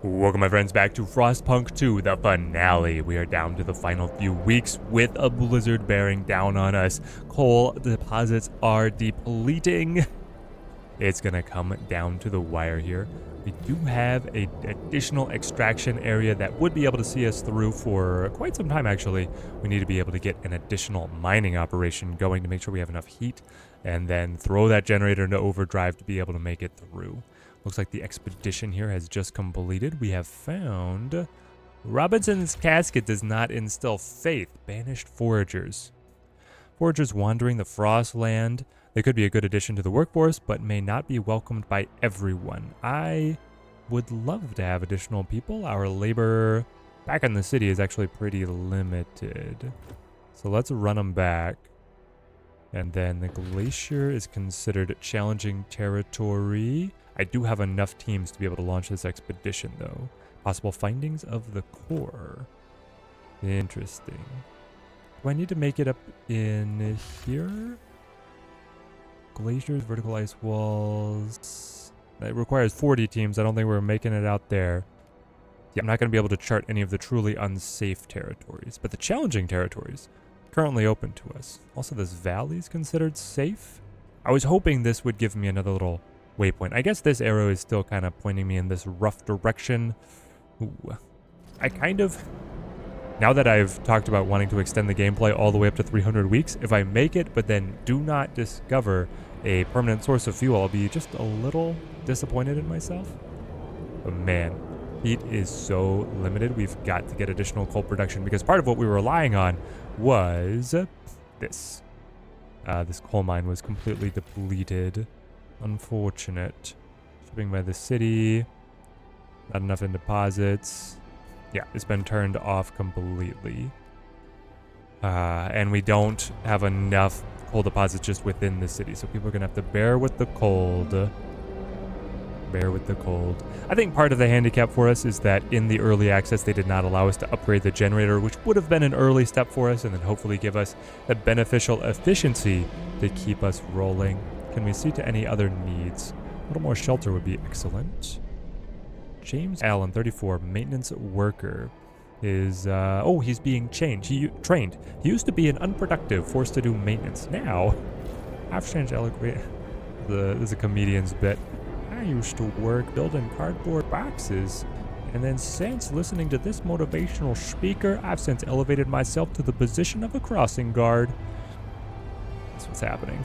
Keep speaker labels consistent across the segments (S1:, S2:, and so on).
S1: Welcome my friends back to Frostpunk 2, the finale. We are down to the final few weeks with a blizzard bearing down on us. Coal deposits are depleting. It's gonna come down to the wire here. We do have an additional extraction area that would be able to see us through for quite some time actually. We need to be able to get an additional mining operation going to make sure we have enough heat and then throw that generator into overdrive to be able to make it through. Looks like the expedition here has just completed. We have found Robinson's casket does not instill faith. Banished foragers. Foragers wandering the Frostland. They could be a good addition to the workforce, but may not be welcomed by everyone. I would love to have additional people. Our labor back in the city is actually pretty limited. So let's run them back. And then the glacier is considered challenging territory. I do have enough teams to be able to launch this expedition, though. Possible findings of the core. Interesting. Do I need to make it up in here? Glaciers, vertical ice walls. It requires 40 teams. I don't think we're making it out there. Yeah, I'm not going to be able to chart any of the truly unsafe territories, but the challenging territories currently open to us. Also, this valley is considered safe. I was hoping this would give me another little waypoint. I guess this arrow is still kind of pointing me in this rough direction. Ooh. I kind of, now that I've talked about wanting to extend the gameplay all the way up to 300 weeks, if I make it but then do not discover a permanent source of fuel, I'll be just a little disappointed in myself. But man, heat is so limited. We've got to get additional coal production because part of what we were relying on was this. This coal mine was completely depleted. Unfortunate. Shipping by the city. Not enough in deposits. Yeah, it's been turned off completely. And we don't have enough coal deposits just within the city. So people are going to have to bear with the cold. Bear with the cold. I think part of the handicap for us is that in the early access, they did not allow us to upgrade the generator, which would have been an early step for us and then hopefully give us a beneficial efficiency to keep us rolling. Can we see to any other needs? A little more shelter would be excellent. James Allen, 34, maintenance worker, is, he's being trained. He used to be an unproductive, forced to do maintenance. Now, I've changed eloquent. This is a comedian's bit. I used to work building cardboard boxes, and then since listening to this motivational speaker, I've since elevated myself to the position of a crossing guard. That's what's happening.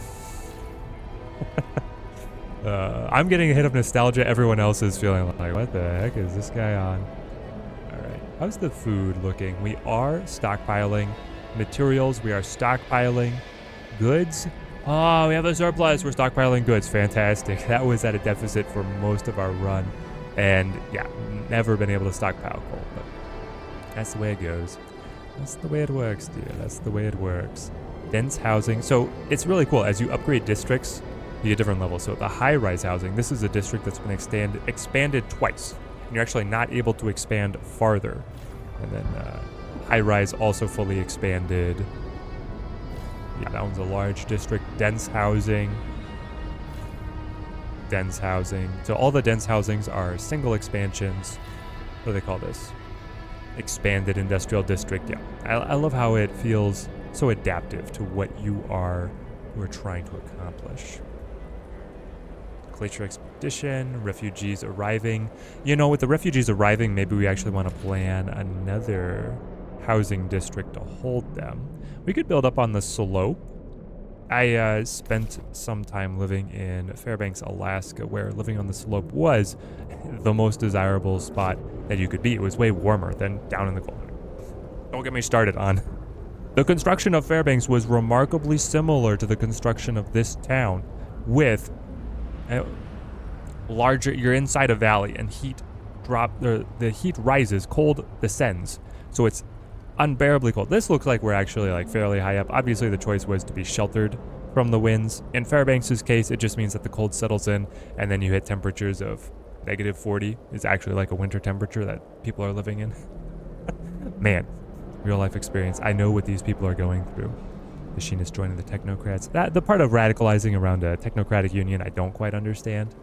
S1: I'm getting a hit of nostalgia. Everyone else is feeling like, what the heck is this guy on? Alright, how's the food looking? We are stockpiling materials. We are stockpiling goods. Oh, we have a surplus. We're stockpiling goods. Fantastic. That was at a deficit for most of our run. And yeah, never been able to stockpile coal, but that's the way it goes. That's the way it works, dear. That's the way it works. Dense housing. So it's really cool. As you upgrade districts, you get different levels. So the high-rise housing, this is a district that's been expanded twice. And you're actually not able to expand farther. And then high-rise also fully expanded. Yeah, that one's a large district. Dense housing. Dense housing. So all the dense housings are single expansions. What do they call this? Expanded industrial district. Yeah, I love how it feels so adaptive to what you are trying to accomplish. Glacier expedition, refugees arriving. You know, with the refugees arriving, maybe we actually want to plan another housing district to hold them. We could build up on the slope. I spent some time living in Fairbanks, Alaska, where living on the slope was the most desirable spot that you could be. It was way warmer than down in the cold. Don't get me started on. The construction of Fairbanks was remarkably similar to the construction of this town, with larger. You're inside a valley, and heat the heat rises, cold descends, so it's unbearably cold. This looks like we're actually like fairly high up. Obviously, the choice was to be sheltered from the winds. In Fairbanks' case, it just means that the cold settles in, and then you hit temperatures of -40. It's actually like a winter temperature that people are living in. Man. Real life experience. I know what these people are going through. Machinist joining the technocrats. The part of radicalizing around a technocratic union I don't quite understand.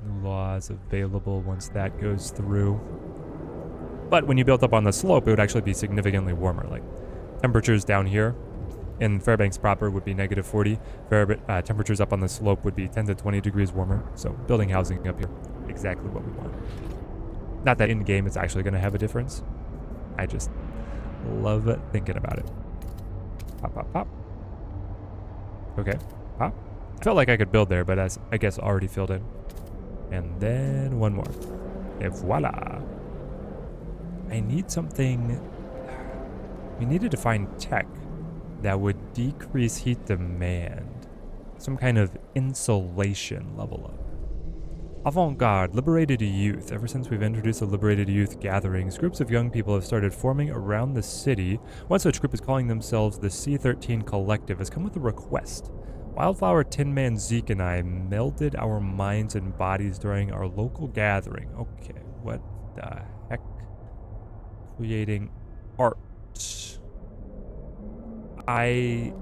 S1: New laws available once that goes through. But when you built up on the slope, it would actually be significantly warmer. Like, temperatures down here in Fairbanks proper would be -40. Temperatures up on the slope would be 10 to 20 degrees warmer. So building housing up here, exactly what we want. Not that in game it's actually going to have a difference. I just love thinking about it. Pop, pop, pop. Okay, pop. I felt like I could build there, but that's, I guess, already filled in. And then one more. Et voila. I need something. We needed to find tech that would decrease heat demand. Some kind of insulation level up. Avant-garde, liberated youth. Ever since we've introduced the liberated youth gatherings, groups of young people have started forming around the city. One such group is calling themselves the C13 Collective, has come with a request. Wildflower, Tin Man, Zeke, and I melded our minds and bodies during our local gathering. Okay, what the heck? Creating art. I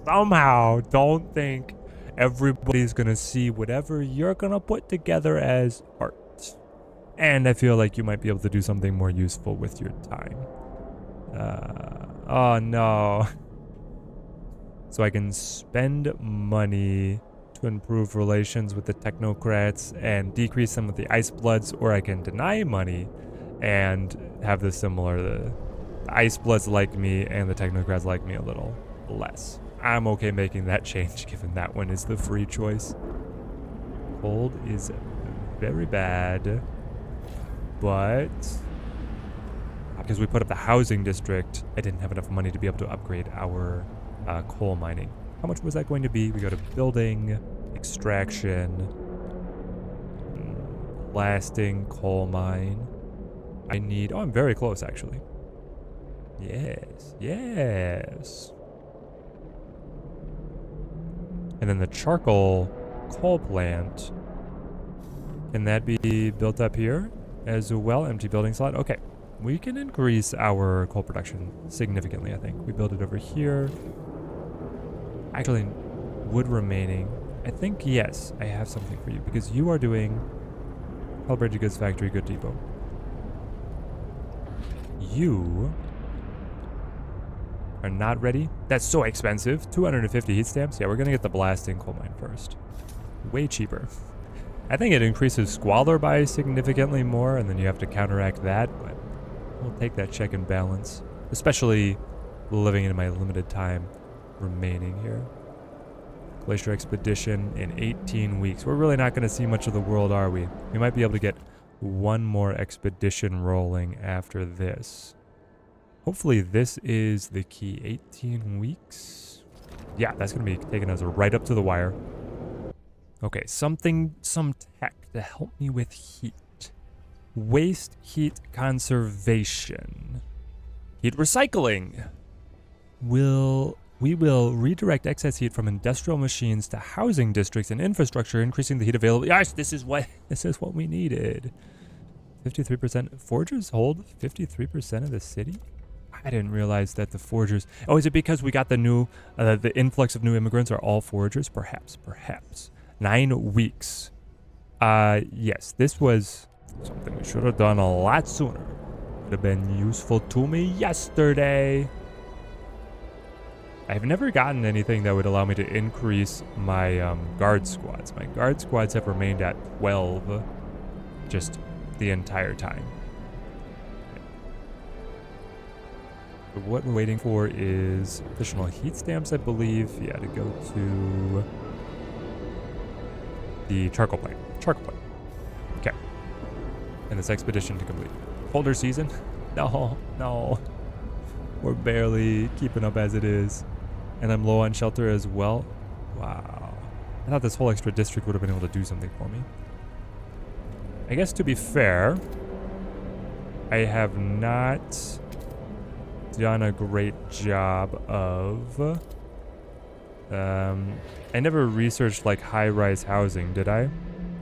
S1: somehow don't think everybody's gonna see whatever you're gonna put together as art. And I feel like you might be able to do something more useful with your time. Oh no. So I can spend money to improve relations with the technocrats and decrease some of the ice bloods, or I can deny money and have the similar, the ice bloods like me and the technocrats like me a little less. I'm okay making that change given that one is the free choice. Cold is very bad, but because we put up the housing district, I didn't have enough money to be able to upgrade our coal mining. How much was that going to be? We go to building, extraction, blasting, coal mine. I need, oh, I'm very close actually. Yes, yes. And then the charcoal coal plant. Can that be built up here as well? Empty building slot. Okay. We can increase our coal production significantly, I think. We build it over here. Actually, wood remaining. I think, yes, I have something for you because you are doing Calibrated Goods Factory, Good Depot. You are not ready. That's so expensive. 250 heat stamps. Yeah, we're going to get the blasting coal mine first. Way cheaper. I think it increases squalor by significantly more, and then you have to counteract that, but we'll take that check and balance, especially living in my limited time remaining here. Glacier expedition in 18 weeks. We're really not going to see much of the world, are we? We might be able to get one more expedition rolling after this. Hopefully this is the key. 18 weeks. Yeah, that's going to be taking us right up to the wire. Okay, some tech to help me with heat. Waste heat conservation. Heat recycling. We will redirect excess heat from industrial machines to housing districts and infrastructure, increasing the heat available. Yes, this is what we needed. 53%. Forgers hold 53% of the city? I didn't realize that the forgers... Oh, is it because we got the new... the influx of new immigrants are all forgers? Perhaps. 9 weeks. Yes, this was something we should have done a lot sooner. Would have been useful to me yesterday. I've never gotten anything that would allow me to increase my guard squads. My guard squads have remained at 12 just the entire time. But what we're waiting for is additional heat stamps, I believe. Yeah, to go to the charcoal plant. Okay. And this expedition to complete. Colder season? No. We're barely keeping up as it is. And I'm low on shelter as well. Wow. I thought this whole extra district would have been able to do something for me. I guess to be fair, I have not done a great job of... I never researched like high-rise housing, did I?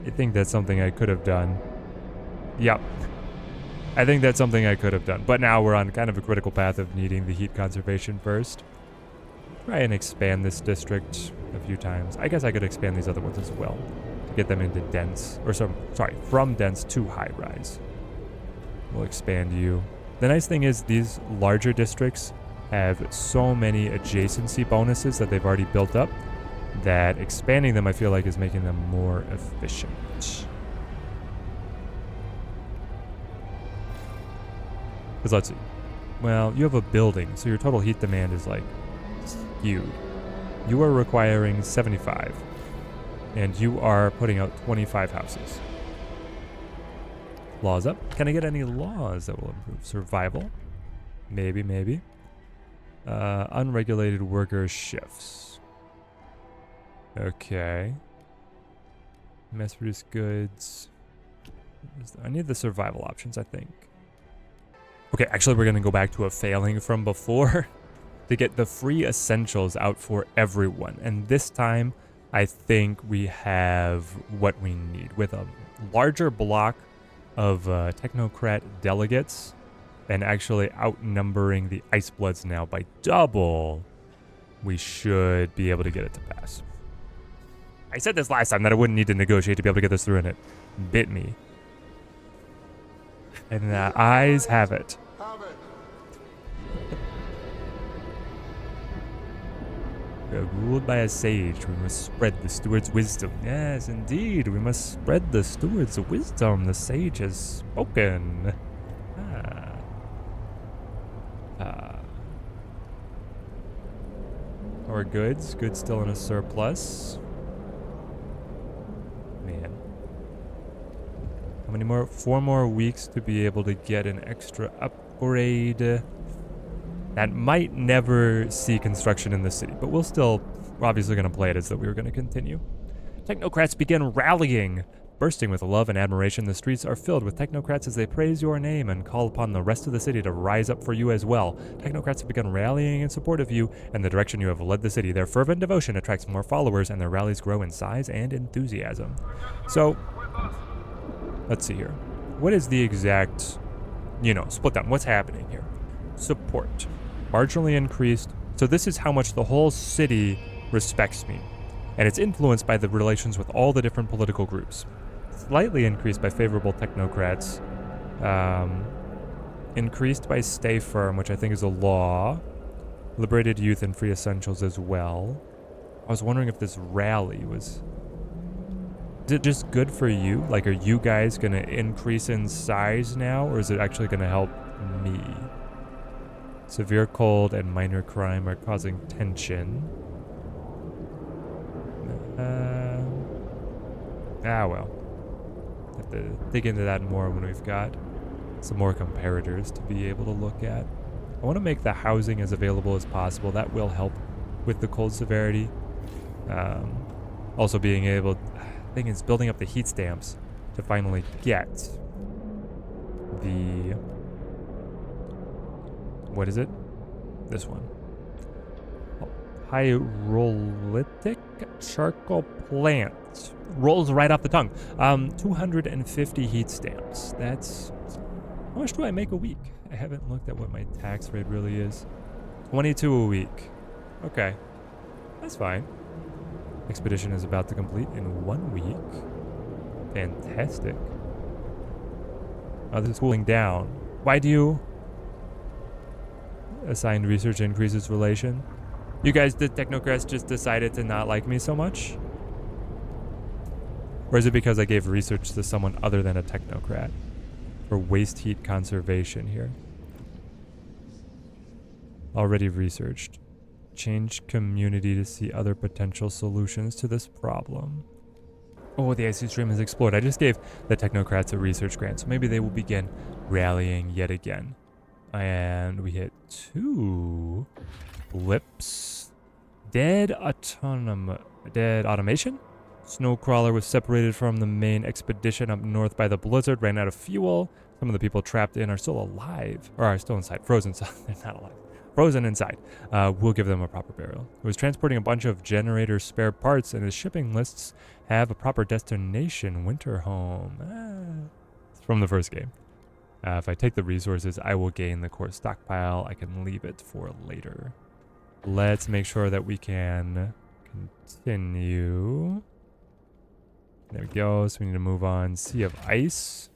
S1: I think that's something I could have done. Yep. I think that's something I could have done. But now we're on kind of a critical path of needing the heat conservation first. Try and expand this district a few times. I guess I could expand these other ones as well. to get them into dense, or sorry, from dense to high rise. We'll expand you. The nice thing is these larger districts have so many adjacency bonuses that they've already built up that expanding them, I feel like, is making them more efficient. Because let's see. Well, you have a building, so your total heat demand is like skewed. You are requiring 75, and you are putting out 25 houses. Laws up. Can I get any laws that will improve survival? Maybe, maybe. Unregulated worker shifts. Okay. Mass-produced goods. I need the survival options, I think. Okay, actually, we're going to go back to a failing from before to get the free essentials out for everyone. And this time, I think we have what we need. With a larger block of technocrat delegates and actually outnumbering the Ice Bloods now by double, we should be able to get it to pass. I said this last time that I wouldn't need to negotiate to be able to get this through, and it bit me. And the eyes have it. We are ruled by a sage. We must spread the steward's wisdom. Yes, indeed. We must spread the steward's wisdom. The sage has spoken. Or goods. Goods still in a surplus. Man. How many more? 4 more weeks to be able to get an extra upgrade. That might never see construction in the city, but we're obviously going to play it as though we were going to continue. Technocrats begin rallying. Bursting with love and admiration, the streets are filled with technocrats as they praise your name and call upon the rest of the city to rise up for you as well. Technocrats have begun rallying in support of you and the direction you have led the city. Their fervent devotion attracts more followers, and their rallies grow in size and enthusiasm. So, let's see here. What is the exact, split down? What's happening here? Support. Marginally increased. So this is how much the whole city respects me. And it's influenced by the relations with all the different political groups. Slightly increased by favorable technocrats. Increased by stay firm, which I think is a law. Liberated youth and free essentials as well. I was wondering if this rally was... Is it just good for you? Like, are you guys going to increase in size now? Or is it actually going to help me? Severe cold and minor crime are causing tension. Well. Have to dig into that more when we've got some more comparators to be able to look at. I want to make the housing as available as possible. That will help with the cold severity. Also being able... thing is building up the heat stamps to finally get the... What is it? This one. Pyrolytic charcoal plant. Rolls right off the tongue. 250 heat stamps. That's... How much do I make a week? I haven't looked at what my tax rate really is. 22 a week. Okay. That's fine. Expedition is about to complete in 1 week. Fantastic. Oh, this is cooling down. Why do you... Assigned research increases relation? You guys, the technocrats just decided to not like me so much? Or is it because I gave research to someone other than a technocrat? For waste heat conservation here. Already researched. Change community to see other potential solutions to this problem. Oh, the icy stream has explored. I just gave the technocrats a research grant, so maybe they will begin rallying yet again. And we hit 2 blips. Dead automation? Snowcrawler was separated from the main expedition up north by the blizzard, ran out of fuel. Some of the people trapped in are still alive, or are still inside, frozen, so they're not alive. Frozen inside. We'll give them a proper burial. It was transporting a bunch of generator spare parts, and his shipping lists have a proper destination, winter home. It's from the first game. If I take the resources, I will gain the core stockpile. I can leave it for later. Let's make sure that we can continue. There we go. So we need to move on. Sea of Ice.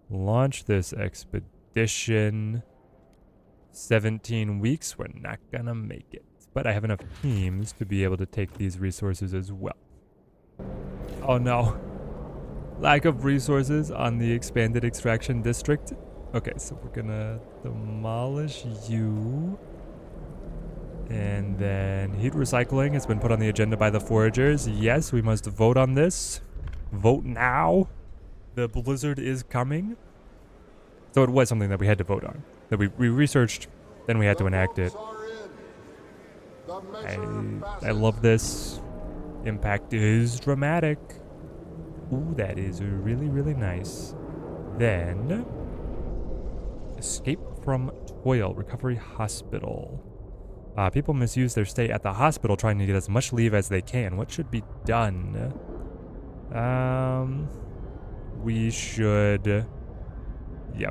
S1: Launch this expedition. 17 weeks. We're not gonna make it. But I have enough teams to be able to take these resources as well. Oh no. Lack of resources on the expanded extraction district. Okay, so we're gonna demolish you. And then heat recycling has been put on the agenda by the foragers. Yes, we must vote on this. Vote now. The blizzard is coming. So it was something that we had to vote on. That we researched, then we had to enact it. I love this. Impact is dramatic. Ooh, that is really, really nice. Then, escape from toil, recovery hospital. People misuse their stay at the hospital trying to get as much leave as they can. What should be done? We should,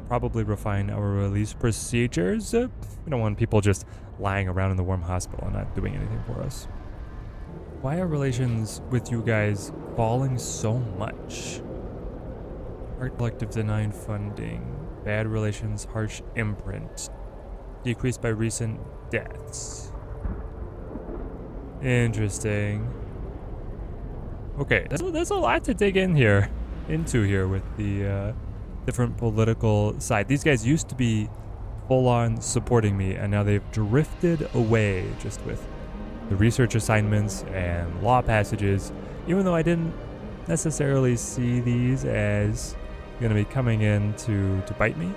S1: probably refine our release procedures. We don't want people just lying around in the warm hospital and not doing anything for us. Why are relations with you guys falling so much? Art collective denying funding. Bad relations, harsh imprint. Decreased by recent deaths. Interesting. Okay, there's a lot to dig into here with the different political side. These guys used to be full-on supporting me, and now they've drifted away just with the research assignments and law passages, even though I didn't necessarily see these as going to be coming in to bite me.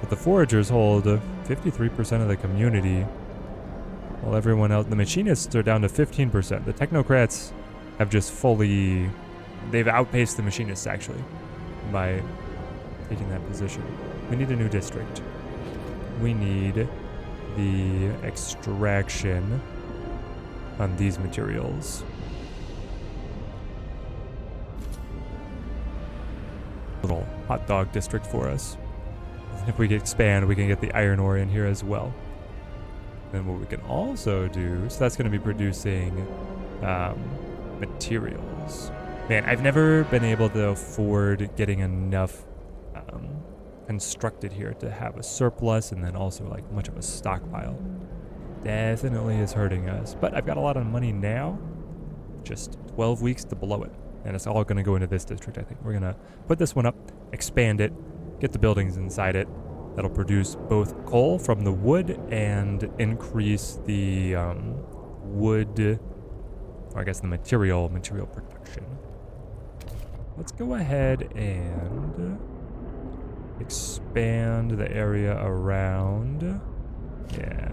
S1: But the foragers hold 53% of the community, while everyone else, the machinists are down to 15%. The technocrats have just they've outpaced the machinists actually by taking that position. We need a new district. We need the extraction on these materials. Little hot dog district for us. If we expand, we can get the iron ore in here as well. Then what we can also do, so that's going to be producing materials. Man, I've never been able to afford getting enough constructed here to have a surplus and then also like much of a stockpile. Definitely is hurting us, but I've got a lot of money now. Just 12 weeks to blow it, and it's all going to go into this district. I think we're going to put this one up, expand it, get the buildings inside it. That'll produce both coal from the wood and increase the wood, or I guess the material production. Let's go ahead and expand the area around. Yeah.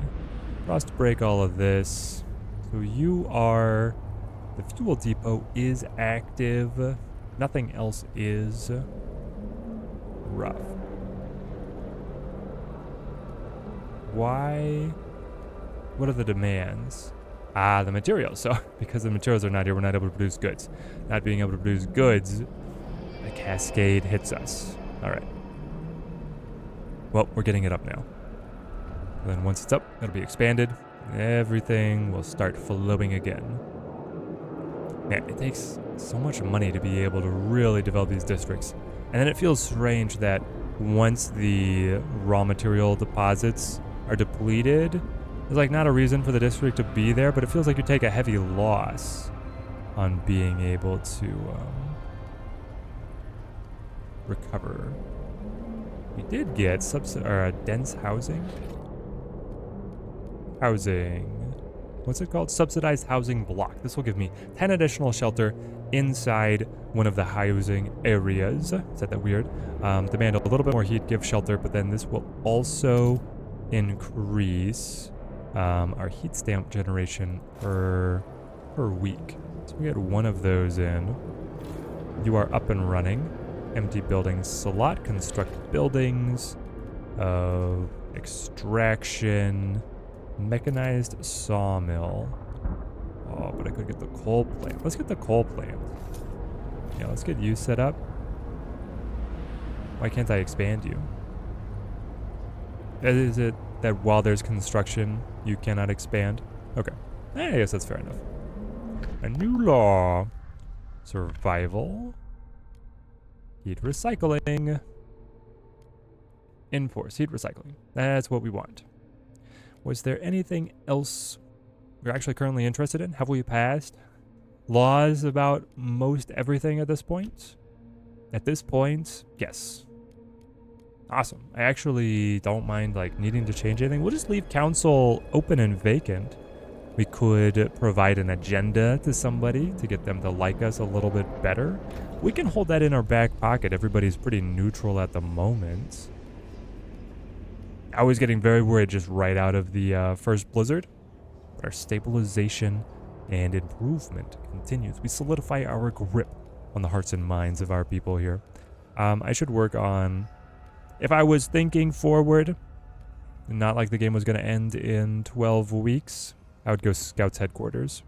S1: Frost break all of this. So the fuel depot is active. Nothing else is. Rough. Why? What are the demands? The materials. So because the materials are not here, we're not able to produce goods. Not being able to produce goods, the cascade hits us. All right. Well, we're getting it up now. And then once it's up, it'll be expanded. Everything will start flowing again. Man, it takes so much money to be able to really develop these districts. And then it feels strange that once the raw material deposits are depleted, there's like not a reason for the district to be there, but it feels like you take a heavy loss on being able to recover. We did get dense housing. What's it called? Subsidized housing block. This will give me 10 additional shelter inside one of the housing areas. Is that weird? Demand a little bit more heat, give shelter, but then this will also increase our heat stamp generation per week. So we get one of those in. You are up and running. Empty buildings slot, construct buildings of extraction, mechanized sawmill. Oh, but I could get the coal plant. Let's get the coal plant. Yeah, let's get you set up. Why can't I expand you? Is it that while there's construction, you cannot expand? Okay. I guess that's fair enough. A new law. Survival. Heat recycling. Enforce heat recycling. That's what we want. Was there anything else we're actually currently interested in? Have we passed laws about most everything at this point? At this point, yes. Awesome. I actually don't mind like needing to change anything. We'll just leave council open and vacant. We could provide an agenda to somebody to get them to like us a little bit better. We can hold that in our back pocket. Everybody's pretty neutral at the moment. I was getting very worried just right out of the first blizzard. But our stabilization and improvement continues. We solidify our grip on the hearts and minds of our people here. I should work on... If I was thinking forward, not like the game was going to end in 12 weeks, I would go Scouts headquarters.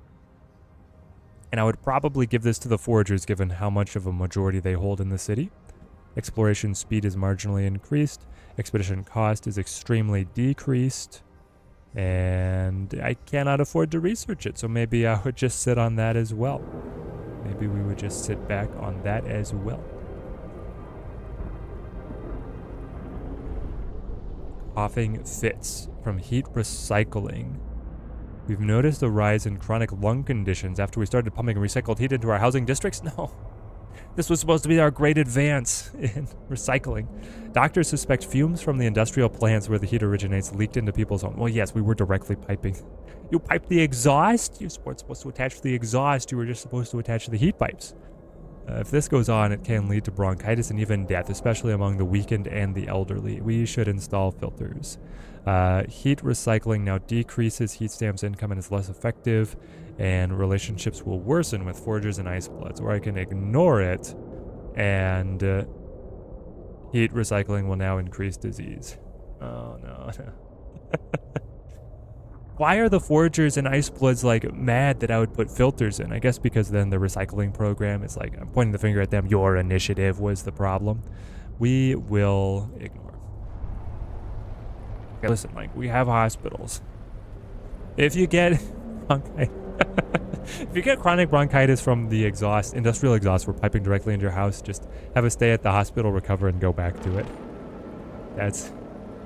S1: And I would probably give this to the Foragers given how much of a majority they hold in the city. Exploration speed is marginally increased. Expedition cost is extremely decreased. And I cannot afford to research it, so maybe I would just sit on that as well. Maybe we would just sit back on that as well. Coughing fits from heat recycling. We've noticed a rise in chronic lung conditions after we started pumping recycled heat into our housing districts. No. This was supposed to be our great advance in recycling. Doctors suspect fumes from the industrial plants where the heat originates leaked into people's homes. Well, yes, we were directly piping. You piped the exhaust? You weren't supposed to attach the exhaust. You were just supposed to attach the heat pipes. If this goes on, it can lead to bronchitis and even death, especially among the weakened and the elderly. We should install filters. Heat recycling now decreases heat stamps income and is less effective, and relationships will worsen with foragers and ice bloods, or I can ignore it, and heat recycling will now increase disease. Oh, no. Why are the foragers and ice bloods like mad that I would put filters in? I guess because then the recycling program is like, I'm pointing the finger at them. Your initiative was the problem. We will ignore. Okay, listen, like, we have hospitals. If you get if you get chronic bronchitis from the exhaust, industrial exhaust, we're piping directly into your house. Just have a stay at the hospital, recover, and go back to it. That's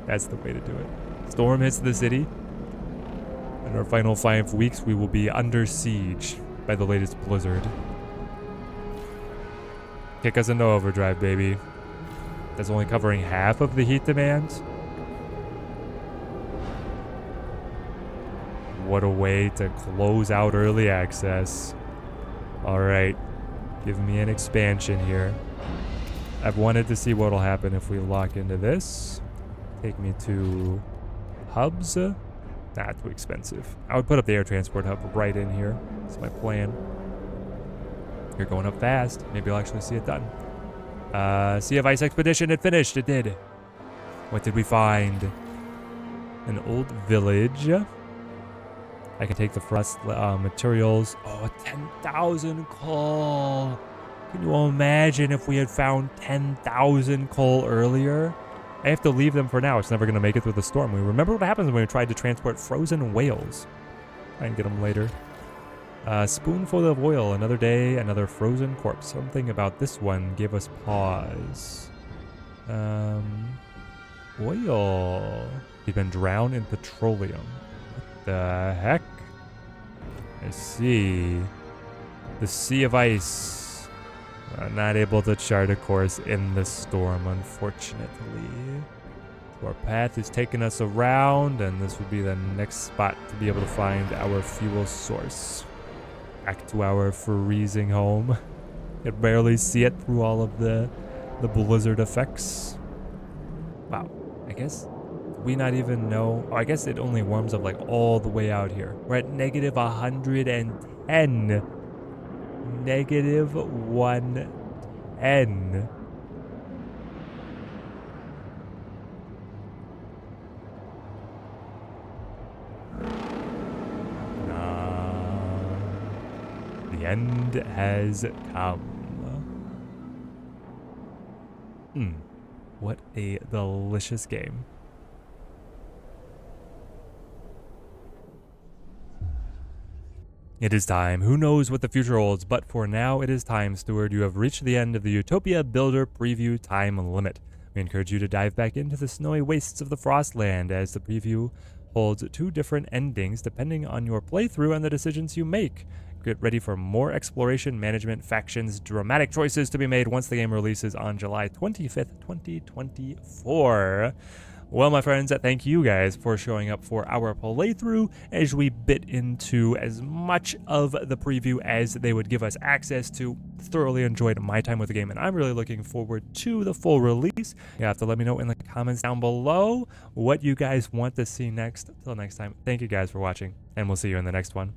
S1: the way to do it. Storm hits the city. In our final 5 weeks, we will be under siege by the latest blizzard. Kick us into overdrive, baby. That's only covering half of the heat demand. What a way to close out early access. Alright, give me an expansion here. I've wanted to see what'll happen if we lock into this. Take me to hubs. Not too expensive. I would put up the air transport hub right in here. That's my plan. You're going up fast. Maybe I'll actually see it done. Sea of Ice expedition, it finished. It did. What did we find? An old village. I can take the frost materials. Oh, 10,000 coal. Can you imagine if we had found 10,000 coal earlier? I have to leave them for now. It's never going to make it through the storm. We remember what happens when we tried to transport frozen whales. Try and get them later. Spoonful of oil. Another day, another frozen corpse. Something about this one gave us pause. Oil. We've been drowned in petroleum. What the heck? I see. The Sea of Ice. Not able to chart a course in the storm, unfortunately. So our path is taking us around, and this would be the next spot to be able to find our fuel source. Back to our freezing home. You can barely see it through all of the blizzard effects. Wow, I guess we not even know. Oh, I guess it only warms up like all the way out here. We're at negative 110. Negative 110. The end has come. What a delicious game. It is time. Who knows what the future holds, but for now it is time, Steward. You have reached the end of the Utopia Builder preview time limit. We encourage you to dive back into the snowy wastes of the Frostland, as the preview holds 2 different endings depending on your playthrough and the decisions you make. Get ready for more exploration, management, factions, dramatic choices to be made once the game releases on July 25th, 2024. Well, my friends, thank you guys for showing up for our playthrough as we bit into as much of the preview as they would give us access to. Thoroughly enjoyed my time with the game, and I'm really looking forward to the full release. You have to let me know in the comments down below what you guys want to see next. Till next time, thank you guys for watching, and we'll see you in the next one.